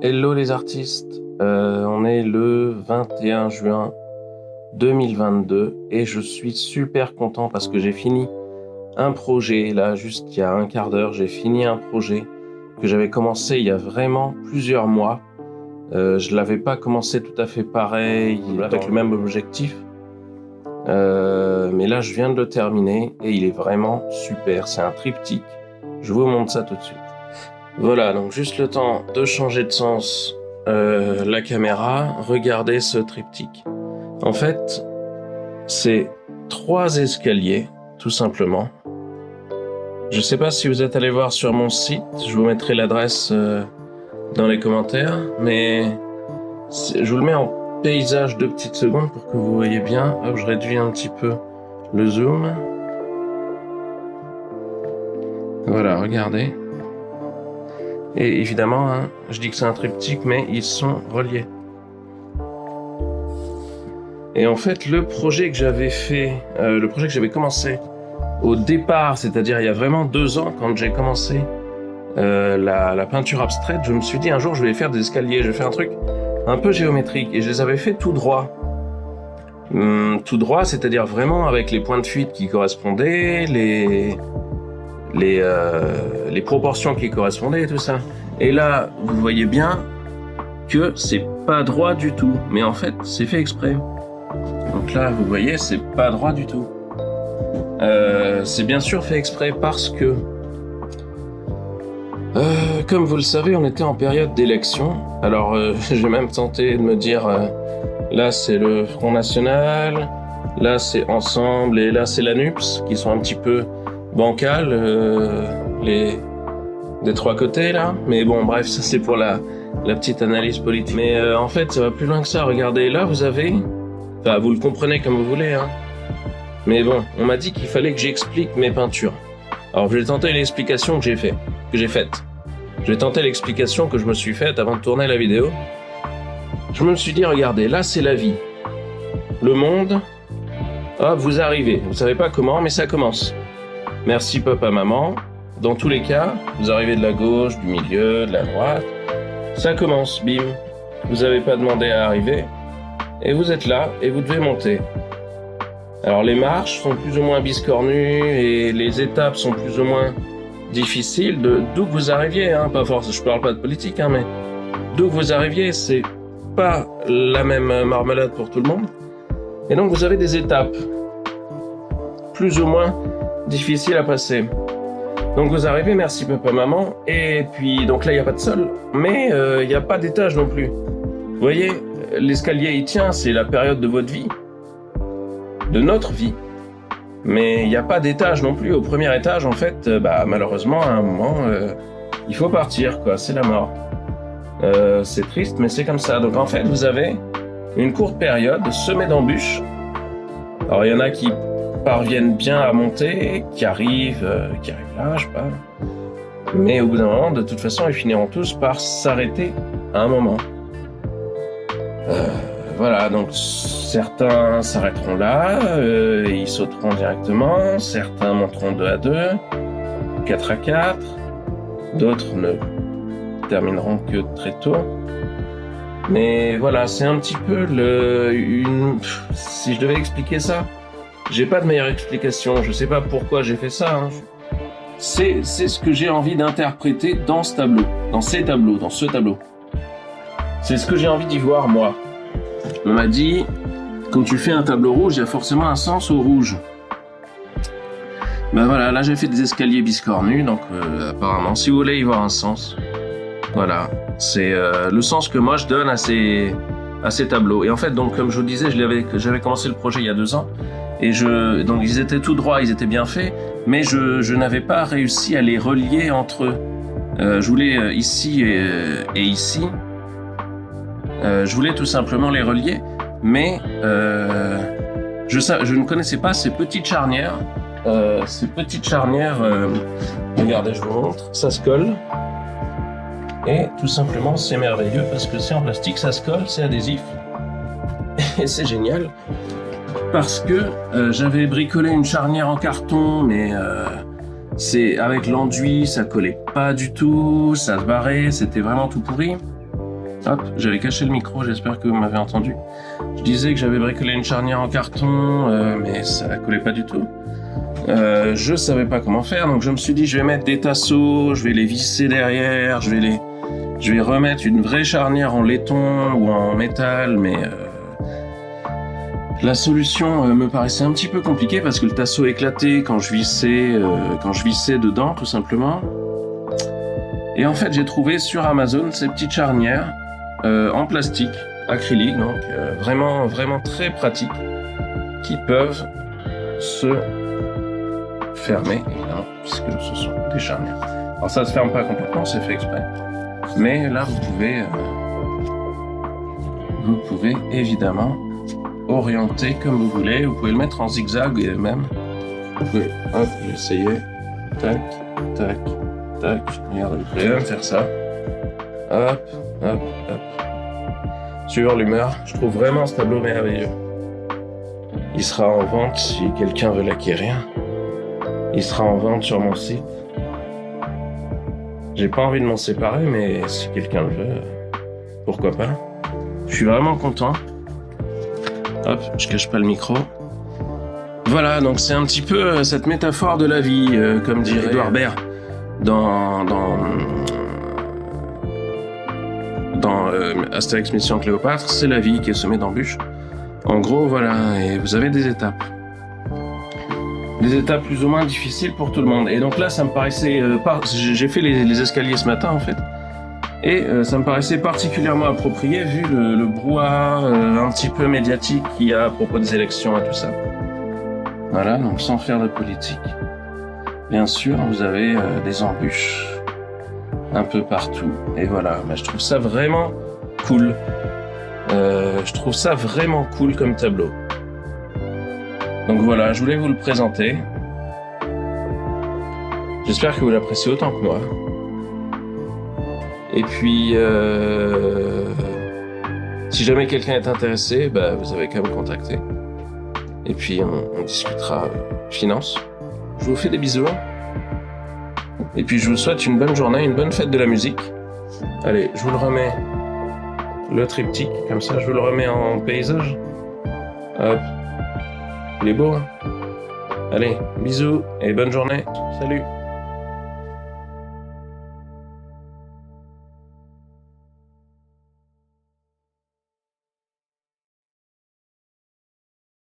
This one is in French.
Hello les artistes, on est le 21 juin 2022 et je suis super content parce que j'ai fini un projet, là juste il y a un quart d'heure, j'ai fini un projet que j'avais commencé il y a vraiment plusieurs mois. Je l'avais pas commencé tout à fait pareil, avec le même objectif, mais là je viens de le terminer et il est vraiment super, c'est un triptyque, je vous montre ça tout de suite. Voilà, donc juste le temps de changer de sens la caméra, regardez ce triptyque. En fait, c'est 3 escaliers, tout simplement. Je sais pas si vous êtes allé voir sur mon site, je vous mettrai l'adresse dans les commentaires, mais je vous le mets en paysage 2 petites secondes pour que vous voyez bien. Hop, je réduis un petit peu le zoom. Voilà, regardez. Et évidemment, hein, je dis que c'est un triptyque, mais ils sont reliés. Et en fait, le projet que j'avais fait, le projet que j'avais commencé au départ, c'est-à-dire il y a vraiment 2 ans, quand j'ai commencé la peinture abstraite, je me suis dit un jour je vais faire des escaliers, je vais faire un truc un peu géométrique, et je les avais fait tout droit. Tout droit, c'est-à-dire vraiment avec les points de fuite qui correspondaient, les proportions qui correspondaient et tout ça. Et là, vous voyez bien que c'est pas droit du tout, mais en fait, c'est fait exprès. Donc là, vous voyez, c'est pas droit du tout. C'est bien sûr fait exprès parce que, comme vous le savez, on était en période d'élection. Alors, j'ai même tenté de me dire, là c'est le Front National, là c'est Ensemble, et là c'est la NUPS, qui sont un petit peu bancales, des 3 côtés là. Mais bon, bref, ça c'est pour la petite analyse politique. Mais en fait, ça va plus loin que ça. Regardez, là vous avez... Enfin, vous le comprenez comme vous voulez, hein. Mais bon, on m'a dit qu'il fallait que j'explique mes peintures. Alors, je vais tenter l'explication que j'ai faite. Je vais tenter l'explication que je me suis faite avant de tourner la vidéo. Je me suis dit, regardez, là c'est la vie. Le monde, hop, vous arrivez. Vous savez pas comment, mais ça commence. Merci papa, maman. Dans tous les cas, vous arrivez de la gauche, du milieu, de la droite. Ça commence, bim. Vous n'avez pas demandé à arriver. Et vous êtes là, et vous devez monter. Alors les marches sont plus ou moins biscornues, et les étapes sont plus ou moins difficiles, d'où que vous arriviez, hein. Pas forcément, je parle pas de politique, hein, mais d'où que vous arriviez, c'est pas la même marmelade pour tout le monde. Et donc vous avez des étapes plus ou moins difficiles à passer. Donc vous arrivez, merci papa, maman, et puis donc là il n'y a pas de sol, mais il n'y a pas d'étage non plus. Vous voyez, l'escalier il tient, c'est la période de votre vie, de notre vie. Mais il n'y a pas d'étage non plus. Au premier étage, en fait, malheureusement, à un moment, il faut partir, quoi, c'est la mort. C'est triste, mais c'est comme ça. Donc en fait, vous avez une courte période semée d'embûches. Alors il y en a qui parviennent bien à monter, qui arrivent là, je sais pas. Mais au bout d'un moment, de toute façon, ils finiront tous par s'arrêter à un moment. Voilà, donc certains s'arrêteront là, ils sauteront directement, certains monteront 2 à 2, 4 à 4, d'autres ne termineront que très tôt. Mais voilà, c'est un petit peu si je devais expliquer ça, j'ai pas de meilleure explication, je sais pas pourquoi j'ai fait ça, hein. C'est ce que j'ai envie d'interpréter dans ce tableau, dans ce tableau. C'est ce que j'ai envie d'y voir, moi. On m'a dit, quand tu fais un tableau rouge, il y a forcément un sens au rouge. Ben voilà, là j'ai fait des escaliers biscornus, donc apparemment, si vous voulez y voir un sens, voilà, c'est le sens que moi je donne à ces tableaux. Et en fait, donc comme je vous disais, j'avais commencé le projet il y a 2 ans, et donc ils étaient tout droits, ils étaient bien faits, mais je n'avais pas réussi à les relier entre eux. Je voulais ici et ici. Je voulais tout simplement les relier, mais je ne connaissais pas ces petites charnières. Regardez, je vous montre, ça se colle. Et tout simplement, c'est merveilleux parce que c'est en plastique, ça se colle, c'est adhésif. Et c'est génial parce que j'avais bricolé une charnière en carton, mais avec l'enduit, ça collait pas du tout, ça se barrait, c'était vraiment tout pourri. Hop, j'avais caché le micro, j'espère que vous m'avez entendu. Je disais que j'avais bricolé une charnière en carton, mais ça collait pas du tout. Je savais pas comment faire, donc je me suis dit je vais mettre des tasseaux, je vais les visser derrière, je vais remettre une vraie charnière en laiton ou en métal, mais la solution me paraissait un petit peu compliquée parce que le tasseau éclatait quand je vissais dedans, tout simplement. Et en fait, j'ai trouvé sur Amazon ces petites charnières en plastique, acrylique, donc vraiment très pratiques, qui peuvent se fermer, évidemment, puisque ce sont des charnières. Alors ça se ferme pas complètement, c'est fait exprès. Mais là, vous pouvez évidemment orienter comme vous voulez. Vous pouvez le mettre en zigzag même. Vous pouvez, hop, essayer. Tac, tac, tac. Regardez, vous pouvez même faire ça. Hop, hop, hop. Suivant l'humeur, je trouve vraiment ce tableau merveilleux. Il sera en vente si quelqu'un veut l'acquérir. Il sera en vente sur mon site. J'ai pas envie de m'en séparer, mais si quelqu'un le veut, pourquoi pas. Je suis vraiment content. Hop, je cache pas le micro. Voilà, donc c'est un petit peu cette métaphore de la vie, comme dirait Edouard Baird dans Astérix Mission Cléopâtre, c'est la vie qui est semée d'embûches. En gros, voilà, et vous avez des étapes. Des étapes plus ou moins difficiles pour tout le monde. Et donc là, ça me paraissait... j'ai fait les escaliers ce matin, en fait. Et ça me paraissait particulièrement approprié, vu le brouhaha un petit peu médiatique qu'il y a à propos des élections et tout ça. Voilà, donc sans faire de politique. Bien sûr, vous avez des embûches un peu partout. Et voilà, je trouve ça vraiment cool. Je trouve ça vraiment cool comme tableau. Donc voilà, je voulais vous le présenter. J'espère que vous l'appréciez autant que moi. Et puis, si jamais quelqu'un est intéressé, vous avez qu'à me contacter. Et puis, on discutera finance. Je vous fais des bisous. Et puis, je vous souhaite une bonne journée, une bonne fête de la musique. Allez, je vous le remets, le triptyque, comme ça, je vous le remets en paysage. Hop. Il est beau, hein? Allez, bisous et bonne journée. Salut!